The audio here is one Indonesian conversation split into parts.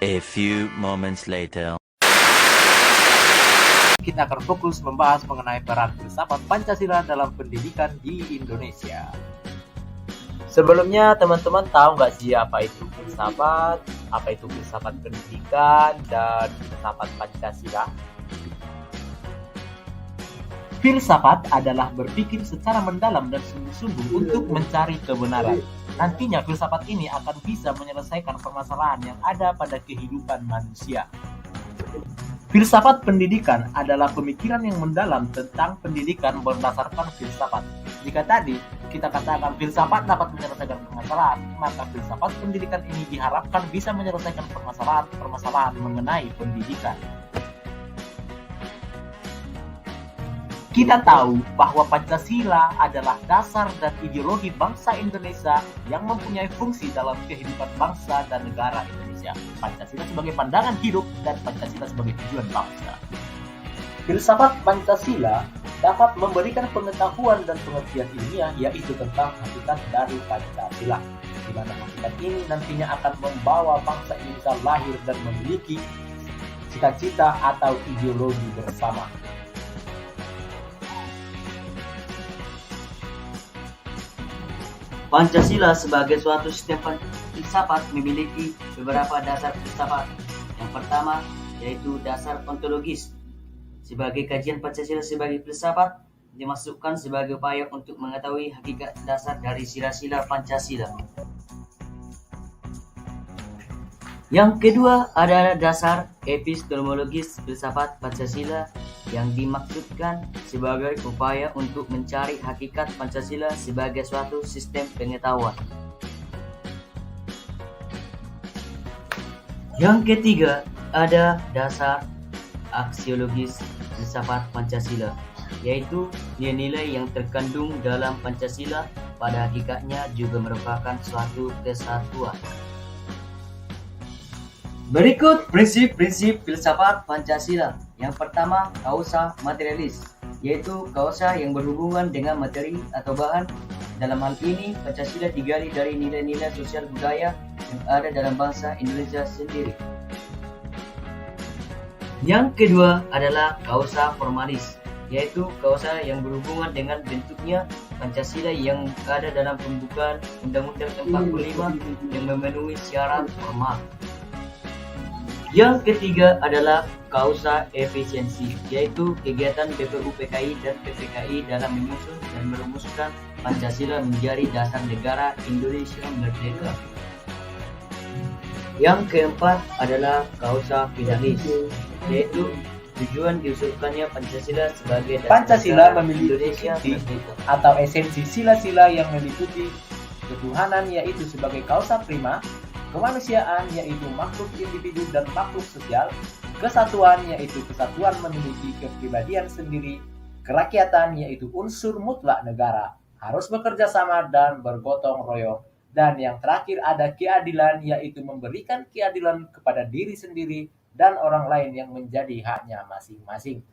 A few moments later. Kita akan fokus membahas mengenai peran filsafat Pancasila dalam pendidikan di Indonesia. Sebelumnya teman-teman tahu nggak sih apa itu filsafat, apa itu filsafat pendidikan, dan filsafat Pancasila? Filsafat adalah berpikir secara mendalam dan sungguh-sungguh untuk mencari kebenaran. Nantinya filsafat ini akan bisa menyelesaikan permasalahan yang ada pada kehidupan manusia. Filsafat pendidikan adalah pemikiran yang mendalam tentang pendidikan berdasarkan filsafat. Jika tadi kita katakan filsafat dapat menyelesaikan permasalahan, maka filsafat pendidikan ini diharapkan bisa menyelesaikan permasalahan mengenai pendidikan. Kita tahu bahwa Pancasila adalah dasar dan ideologi bangsa Indonesia yang mempunyai fungsi dalam kehidupan bangsa dan negara Indonesia. Pancasila sebagai pandangan hidup dan Pancasila sebagai tujuan bangsa. Filsafat Pancasila dapat memberikan pengetahuan dan pengertian ilmiah yaitu tentang hakikat dari Pancasila, di mana hakikat ini nantinya akan membawa bangsa Indonesia lahir dan memiliki cita-cita atau ideologi bersama. Pancasila sebagai suatu sistem filsafat memiliki beberapa dasar filsafat. Yang pertama yaitu dasar ontologis. Sebagai kajian Pancasila sebagai filsafat dimasukkan sebagai upaya untuk mengetahui hakikat dasar dari sila-sila Pancasila. Yang kedua adalah dasar epistemologis filsafat Pancasila yang dimaksudkan sebagai upaya untuk mencari hakikat Pancasila sebagai suatu sistem pengetahuan. Yang ketiga ada dasar aksiologis filsafat Pancasila, yaitu nilai-nilai yang terkandung dalam Pancasila pada hakikatnya juga merupakan suatu kesatuan. Berikut prinsip-prinsip filsafat Pancasila. Yang pertama, kausa materialis, yaitu kausa yang berhubungan dengan materi atau bahan. Dalam hal ini, Pancasila digali dari nilai-nilai sosial budaya yang ada dalam bangsa Indonesia sendiri. Yang kedua adalah kausa formalis, yaitu kausa yang berhubungan dengan bentuknya Pancasila yang ada dalam pembukaan Undang-Undang 45 yang memenuhi syarat formal. Yang ketiga adalah kausa efisiensi, yaitu kegiatan BPU-PKI dan PPKI dalam menyusun dan merumuskan Pancasila menjadi dasar negara Indonesia merdeka. Yang keempat adalah kausa finalis, yaitu tujuan diusulkannya Pancasila sebagai dasar Pancasila negara memiliki Indonesia merdeka. atau esensi sila-sila yang meliputi ketuhanan yaitu sebagai kausa prima, kemanusiaan yaitu makhluk individu dan makhluk sosial, kesatuan yaitu kesatuan memiliki kepribadian sendiri, kerakyatan yaitu unsur mutlak negara, harus bekerja sama dan bergotong royong, dan yang terakhir ada keadilan yaitu memberikan keadilan kepada diri sendiri dan orang lain yang menjadi haknya masing-masing.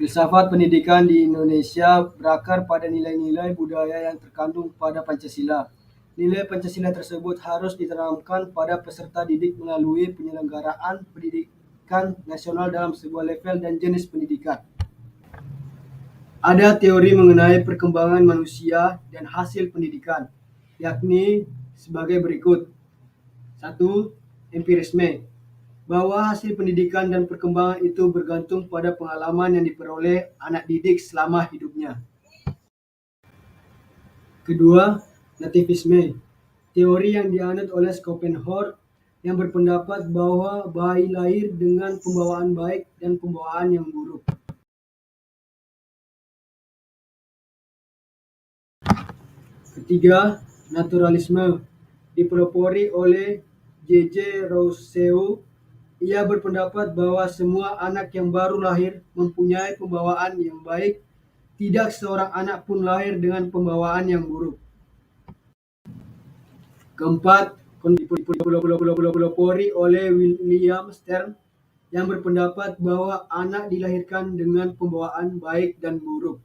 Filsafat pendidikan di Indonesia berakar pada nilai-nilai budaya yang terkandung pada Pancasila. Nilai Pancasila tersebut harus ditanamkan pada peserta didik melalui penyelenggaraan pendidikan nasional dalam sebuah level dan jenis pendidikan. Ada teori mengenai perkembangan manusia dan hasil pendidikan, yakni sebagai berikut. 1. Empirisme, bahwa hasil pendidikan dan perkembangan itu bergantung pada pengalaman yang diperoleh anak didik selama hidupnya. Kedua, nativisme, teori yang dianut oleh Schopenhauer yang berpendapat bahwa bayi lahir dengan pembawaan baik dan pembawaan yang buruk. Ketiga, naturalisme, dipelopori oleh J.J. Rousseau. Ia berpendapat bahwa semua anak yang baru lahir mempunyai pembawaan yang baik, tidak seorang anak pun lahir dengan pembawaan yang buruk. Keempat, dipelopori oleh William Stern yang berpendapat bahwa anak dilahirkan dengan pembawaan baik dan buruk.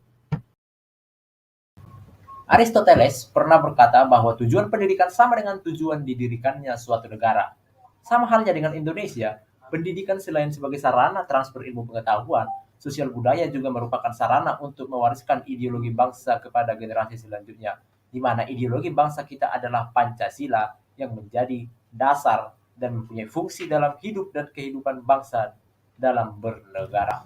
Aristoteles pernah berkata bahwa tujuan pendidikan sama dengan tujuan didirikannya suatu negara. Sama halnya dengan Indonesia, pendidikan selain sebagai sarana transfer ilmu pengetahuan, sosial budaya juga merupakan sarana untuk mewariskan ideologi bangsa kepada generasi selanjutnya, di mana ideologi bangsa kita adalah Pancasila yang menjadi dasar dan mempunyai fungsi dalam hidup dan kehidupan bangsa dalam bernegara.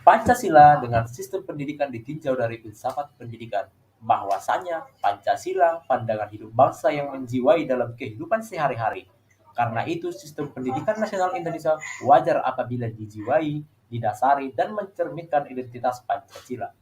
Pancasila dengan sistem pendidikan ditinjau dari filsafat pendidikan, bahwasanya Pancasila pandangan hidup bangsa yang menjiwai dalam kehidupan sehari-hari. Karena itu, sistem pendidikan nasional Indonesia wajar apabila dijiwai, didasari, dan mencerminkan identitas Pancasila.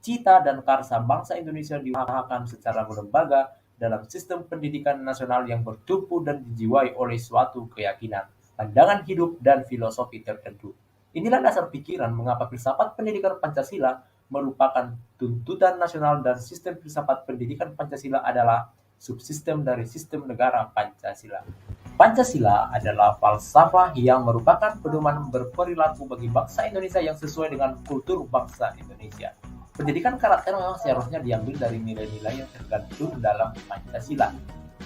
Cita dan karsa bangsa Indonesia diusahakan secara berlembaga dalam sistem pendidikan nasional yang bertumpu dan dijiwai oleh suatu keyakinan, pandangan hidup, dan filosofi tertentu. Inilah dasar pikiran mengapa filsafat pendidikan Pancasila merupakan tuntutan nasional dan sistem filsafat pendidikan Pancasila adalah subsistem dari sistem negara Pancasila. Pancasila adalah falsafah yang merupakan pedoman berperilaku bagi bangsa Indonesia yang sesuai dengan kultur bangsa Indonesia. Pendidikan karakter memang seharusnya diambil dari nilai-nilai yang tergantung dalam Pancasila,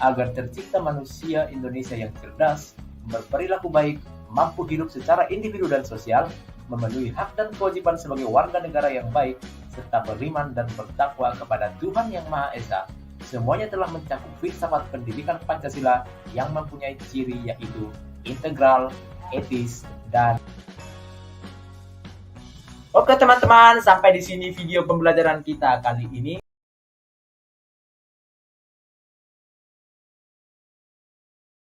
agar tercipta manusia Indonesia yang cerdas, berperilaku baik, mampu hidup secara individu dan sosial, memenuhi hak dan kewajiban sebagai warga negara yang baik, serta beriman dan bertakwa kepada Tuhan Yang Maha Esa. Semuanya telah mencakup filsafat pendidikan Pancasila yang mempunyai ciri yaitu integral, etis, dan... Oke teman-teman, sampai di sini video pembelajaran kita kali ini.